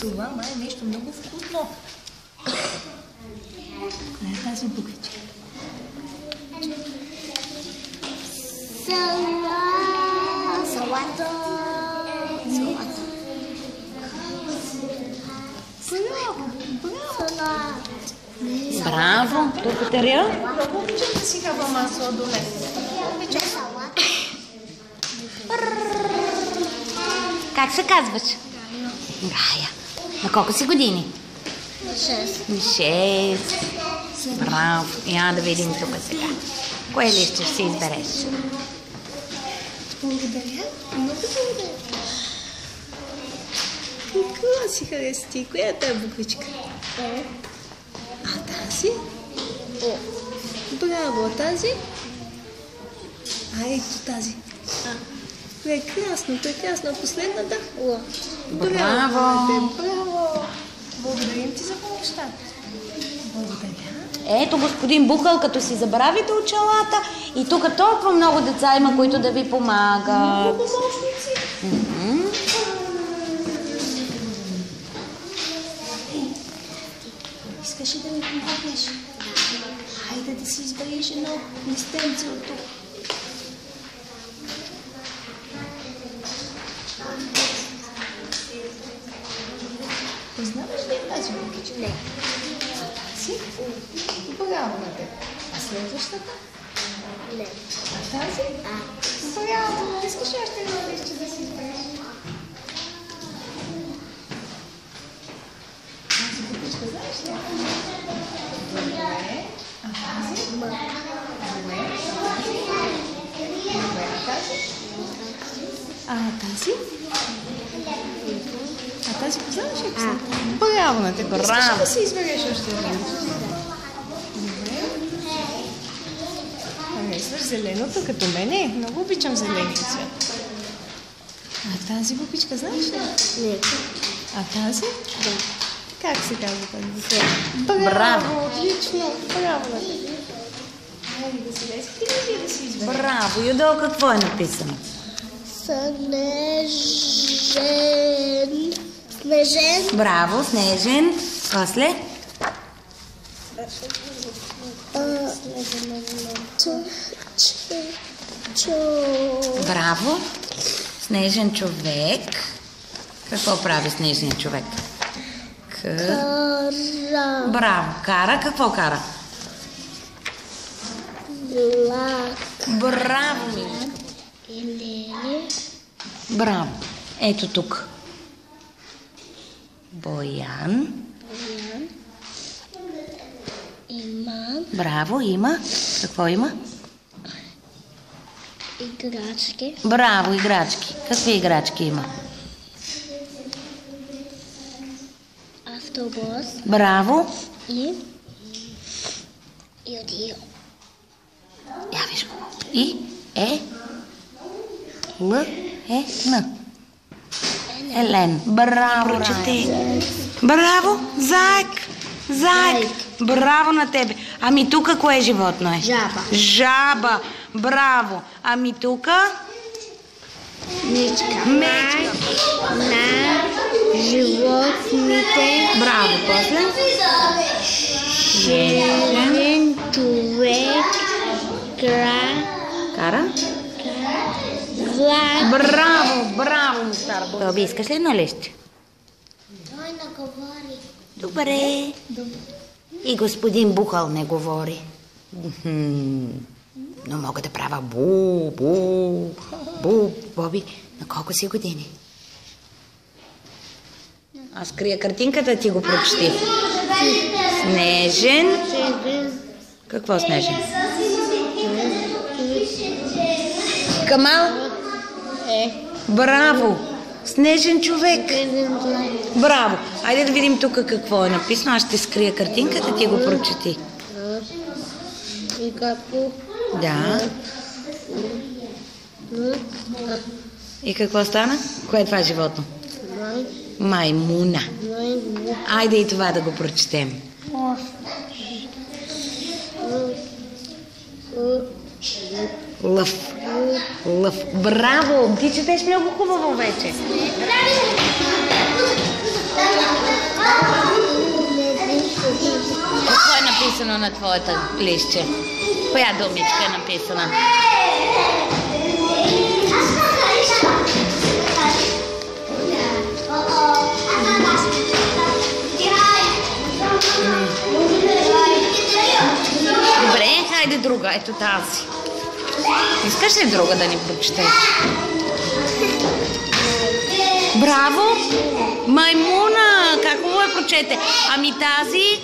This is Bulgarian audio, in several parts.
Това май е нещо много вкусно. Коя е тази буквичка? Салата. Браво! Благодаря. Много обичам да си хапа масло до мен. Как се казваш? Гая. На колко си години? 6. 6. Браво. Я да видим тук сега. Кое ли ще си избереш? Благодаря. Много благодаря. Какво си хареса ти? Коя е тази буквичка? А тази? Браво, тази? А ето тази. Прекрасно, прекрасно. Последната? Браво! Браво! Благодарим ти за помощта. Благодаря. Ето, господин Бухал, като си забравите очалата и тук толкова много деца има, които да ви помагат. Помощници. Искаш ли да ми помогнеш? Хайде да си избереш едно листенце от тук. Познаваш ли тази буквичка? Не. Тази? Браво на теб. А следващата? Не. А тази? Браво. Искаш ли още едно листче да си избереш? Тази буквичка знаеш ли? Добре. А тази? Добре. Добре. А тази? А тази? А тази познаваш ли? Браво на теб. Искаш ли да си избереш още едно? Добре. Харесваш зеленото като мене? Много обичам зеления цвят. А тази буквичка знаеш ли? Не. А тази? Да. Как се казва тази буквичка? Браво! Отлично! Браво на теб. Хайде да си лески или да си избереш? Браво! Юдо, какво е написано? Снежен. Снежен. Браво, Снежен. После? Браво. Снежен човек. Какво прави снежният човек? Кара. Браво. Кара. Какво кара? Влак. Браво, миличко. Или. Браво. Ето тук. Боян. Има. Браво, има. Какво има? Играчки. Браво, играчки. Какви играчки има? Автобус. Браво. И одеяло. Я виж го. И, Л, Н. Елен. Браво, прочети. Браво, заек. Заек. Браво на тебе. Ами тук кое животно е? Жаба. Жаба. Браво. Ами тук? Мечка. Мечка. На животните. Браво, после? Жирен човек. Кара? Влак. Браво, браво, ми стара. Боби, искаш ли едно лище? Той не говори. Добре. И господин Бухал не говори. Но мога да правя бу, бу, бу. Боби, на колко си години? Аз крия картинката, ти го прочети. Снежен. Какво Снежен? Камал? Браво! Снежен човек! Браво! Айде да видим тук какво е написано. Аз ще скрия картинката, ти го прочети. И какво? Да. И какво стана? Кое е това животно? Маймуна. Айде и това да го прочетем. Лъв. Лъв. Браво! Ти четеш много хубаво вече. Какво е написано на твоята листче? Коя думичка е написана? Добре, хайде друга. Ето тази. Искаш ли друга да ни прочетеш? Браво! Маймуна! Как хубаво я прочете? Ами тази?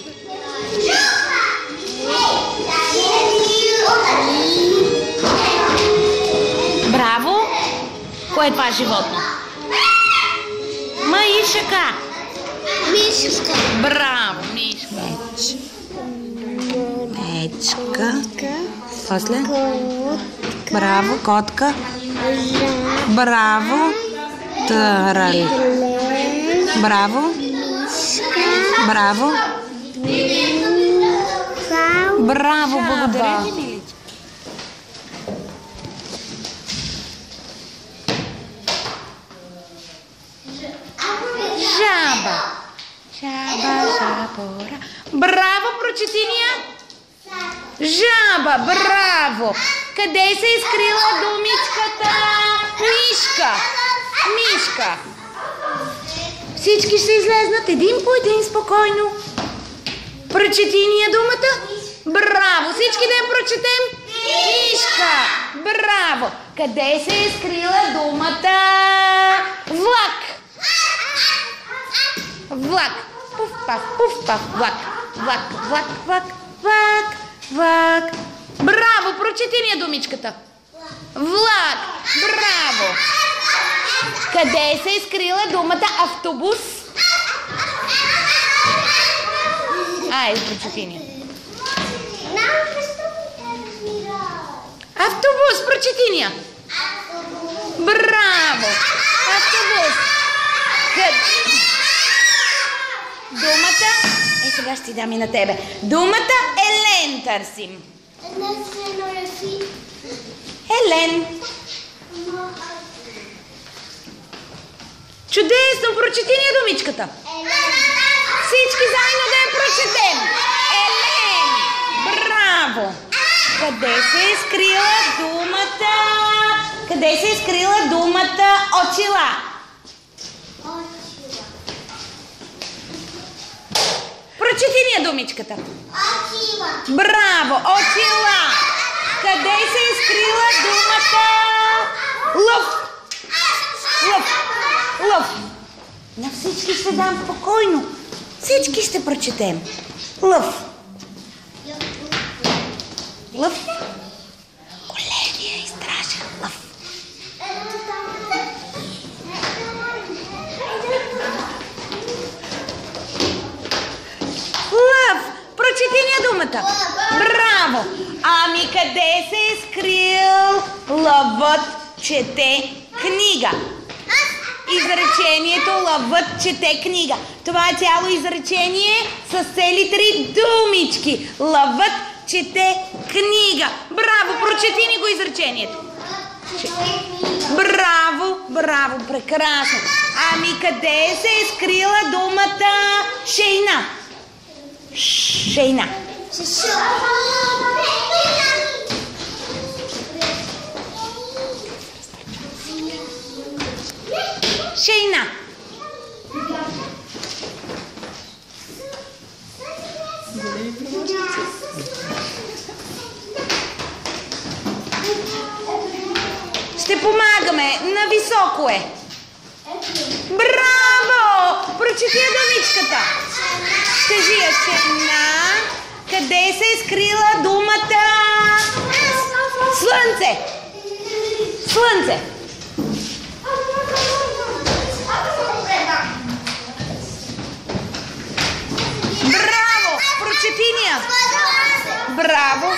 Браво! Кое е това животно? Маишака! Мишка. Браво, мишка. Мечка. После? Браво, котка. Браво. Тарали. Браво. Браво. Браво, благодаря ви. Жаба. Жаба, жабора. Браво, прочетиния. Жаба, браво. Къде се е изкрила думичката? Мишка. Мишка. Всички ще излезнат един по един спокойно. Прочети ни я думата. Браво! Всички да я прочетем. Мишка. Браво! Къде се е скрила думата? Влак. Влак. Пуф, паф, пуф, паф. Влак. Влак, влак, влак, влак, влак. Браво! Прочети ни я думичката. Влак. Браво! Къде се е скрила думата автобус? Прочети ни. Автобус, прочети ни. Браво! Автобус. Думата... сега ще ти дам и на тебе. Думата Елен търсим. Елен. Чудесно! Прочети ни думичката. Всички заедно да я прочетем. Елен! Браво! Къде се е скрила думата? Къде се е скрила думата очила? Прочети ни я думичката. Очила. Браво! Очила! Къде се е скрила думата лъв? Лъв! Лъв. На всички ще дам спокойно. Всички ще прочетем. Лъв. Лъв. Големия и страшен лъв. Лъв. Прочети ни думата. Браво. Ами къде се е скрил лъвът чете книга? Изречението лъвът чете книга. Това е цяло изречение с цели 3 думички. Лъвът чете книга. Браво, прочети ни го изречението. Браво, браво, прекрасно. Ами къде се е скрила думата шейна? Шейна. Шейна. Ще помагаме. Нависоко е. Браво! Прочети я думичката. Кажи я шейна. Къде се е скрила думата слънце? Слънце. Браво! Прочети ни я. Браво!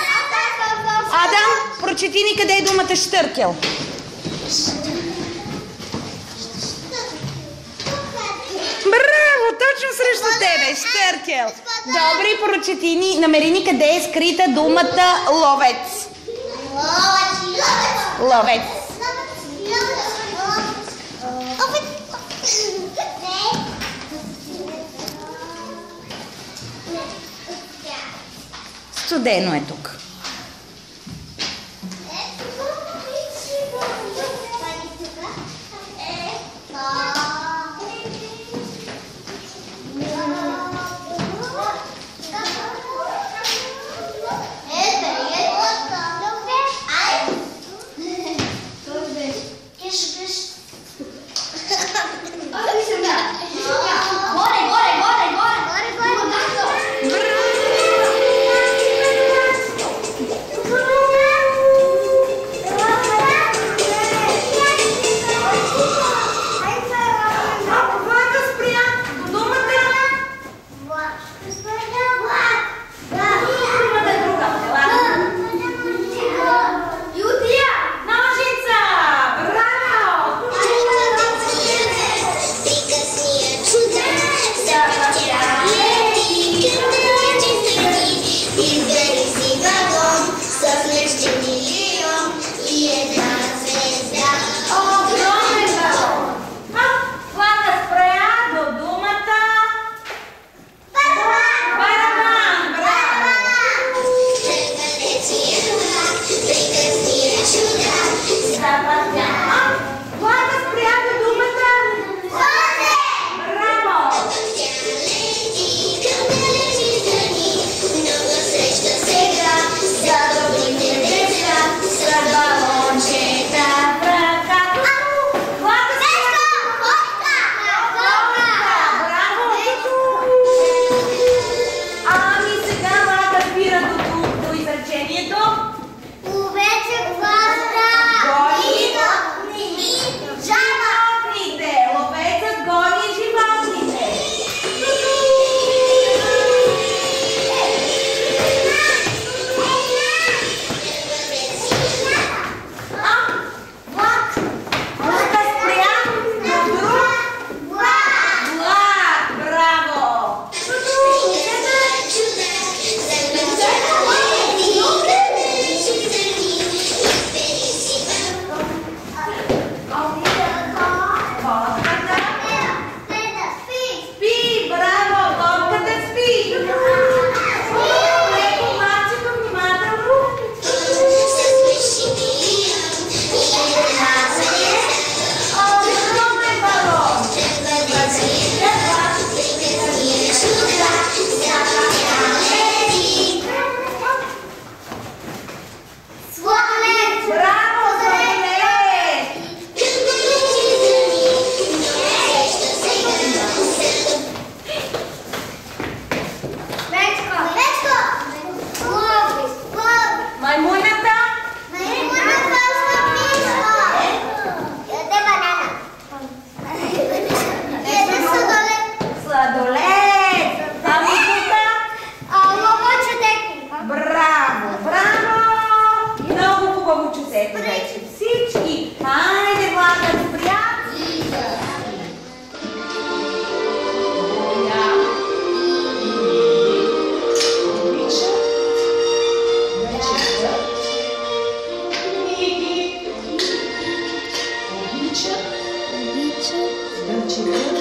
Адам, прочети ни къде е думата щъркел. Браво! Точно срещу тебе. Щъркел. Добре, прочети ни. Намери ни къде е скрита думата ловец. Ловец. Студено е тук. Дальше.